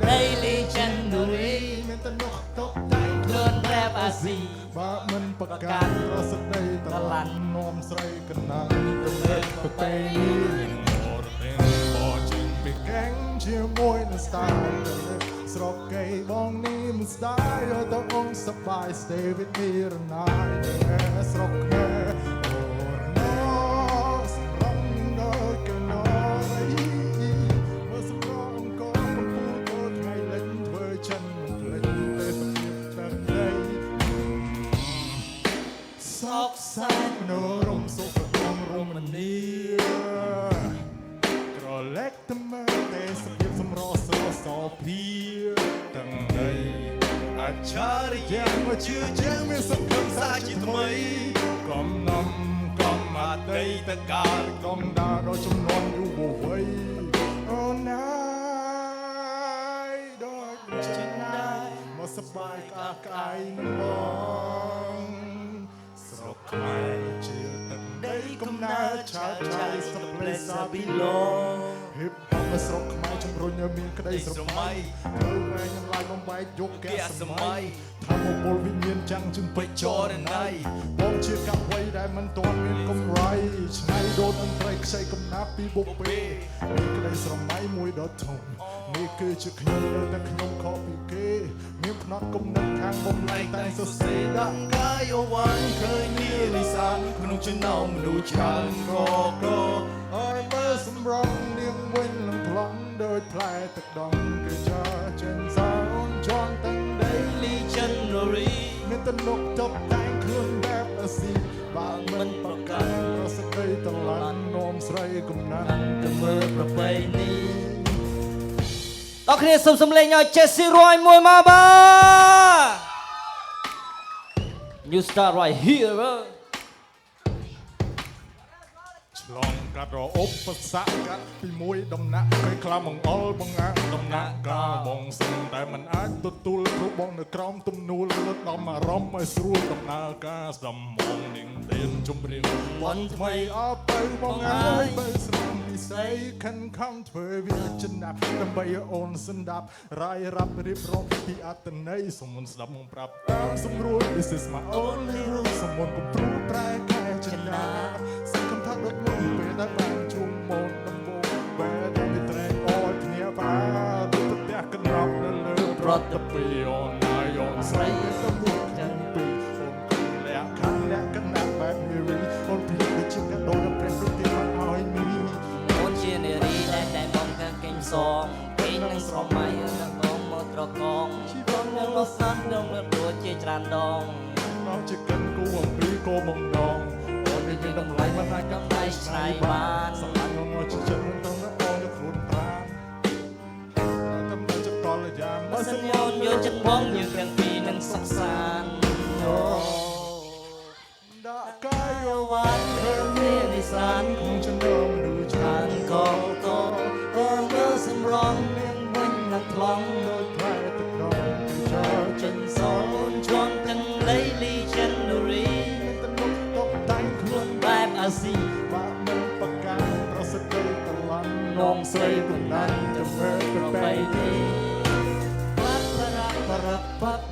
Daily January មានតែនោះតបតែងខ្លួនបែបអាស៊ីបើមិនប្រកាន់រសដីតឡាន់នាំស្រីកណ្ដាលទៅលើប្រពៃណីមកទាំងបោះជិញពីកែងជាមួយនឹង style ស្រុកគេបងនេះមិន style ទៅអង្គសប្បាយ stay with me tonight ស្រុកខ្មែរសាច់នរំសុខក្នុងរមនីក្រឡែកទៅមើលតែសម្ភារសម្រស់ស្រស់សភាទាំងដីអច្ឆរិយៈមកជឿជាងមានសង្ឃឹមសាជាថ្មីកំណំកំអតីតកាលកំដាដល់ចំនួនយុវវ័យអូណាយដូចជាណាយមកសប្បាយក្អាកក្អាយបងស្រុកខ្មែរជាទឹកដីកំណើតឆាតឆាយស្រុកលេសាប៊ីឡូហិបហបស្រុកខ្មែរជំរុញឲ្យមានក្តីស្រមៃផ្លូវវែងនឹងឡាយបំបែកយកកែសម័យថាមកពលវិញ្ញាណចាំងជឹងពេជ្រចរណៃបងជាកវីដែលមិនទាន់មានកម្រៃឆ្នៃដូនអន្តរខ្ចីកំណាប់ពីបុព្វេមានក្តីស្រមៃមួយដ៏ធំនេះគឺជាខ្ញុំនៅតែខ្ញុំខកពីគេមានផ្នត់គំនិតខាងបំលែងតែសរសេរដាក់កាយអវ៉ាន់ឃើញនាលីសានក្នុងចំណោមមនុស្សច្រើនកកឲ្យមើលសម្រងនាងវិញលំផ្លន់ដោយផ្លែទឹកដងគេចាចិនសោនជន់ទាំង Daily January មានទំនុកតុបតែងខ្លួនបែបអាស៊ីបើមិនប្រកាន់រសដីតឡាន់នោមស្រីកំណាំទៅមើលប្រពៃណីដល់គ្នាសូមសំឡេងឲ្យ Jesse Roy មួយមកបាទ You start right here ឆ្លងកាត់រអុបស័កកាត់ពីមួយដំណាក់ពេលខ្លះមកអល់បងអាដំណាក់កាលបងសឹងតែមិនអាចទទួលព្រោះបងនៅក្រោមទំនួលលត់ដំអារម្មណ៍ឲ្យស្រួលដំណើរការស្ដំមកនាងទៀនជំរាបបនថ្មីអបទៅបងអើយបើស្នាមពិសីខិនខំធ្វើវាចំណាប់ដើម្បីឲ្យអូនស្ដាប់រាយរាប់រៀបរាប់ពីអត្តន័យសុំមុនស្ដាប់មកប្រាប់តាមសម្រួល This is my only rule សុំមុនកំព្រួប្រែកែចិនដាសង្ឃឹមថាដូចមុនពេលដែលបានជួមមកដំបូងពេលដែលមានត្រែកអត់គ្នាបាទដូចប្រទះកណ្ដប់នៅលើប្រតិពីអូនហើយអូនស្រីទៅមួយទាំងពីរអូនគឺលក្ខខណ្ឌលក្ខណៈបែបនារីអូនព្រៀបដូចជាកដោដល់ព្រះប្រទានមកឲ្យមីអូនជានារីដែលតែមកកាកេងសងគេនឹងស្រមៃនឹងងមកត្រកងជីវិតនឹងលោសាត់នឹងដូចជាច្រើនដងមកជាកិនគូអំពីគោបំណងអូនមានតម្លៃមិនអាចកំដៃឆ្នៃបានសម្រាប់មកជាចិត្តមិនต้องអូនយកខ្លួនប្រាណតែមិនចិត្តតលយ៉ាងបើសិនអូនយកចិត្តបងយើងទាំងពីរនឹងសុខសាន្តដាក់កាយវ៉ាន់ឃើញនាងនិសានក្នុងចំណោមមនុស្សច្រើនកកអូនមើលសម្រងនាងវិញនឹងថ្លង់ដោយផ្លែទឹកដងចាចិនសោនជន់ទាំង Daily January មានទំនុកតុបតែងខ្លួនបែបអាស៊ីបាក់មិនប្រកាន់ប្រសិទ្ធិតឡាន់នំស្រីកំណាន់ទៅមើលប្រពៃណីបាត់បរៈបរៈបាត់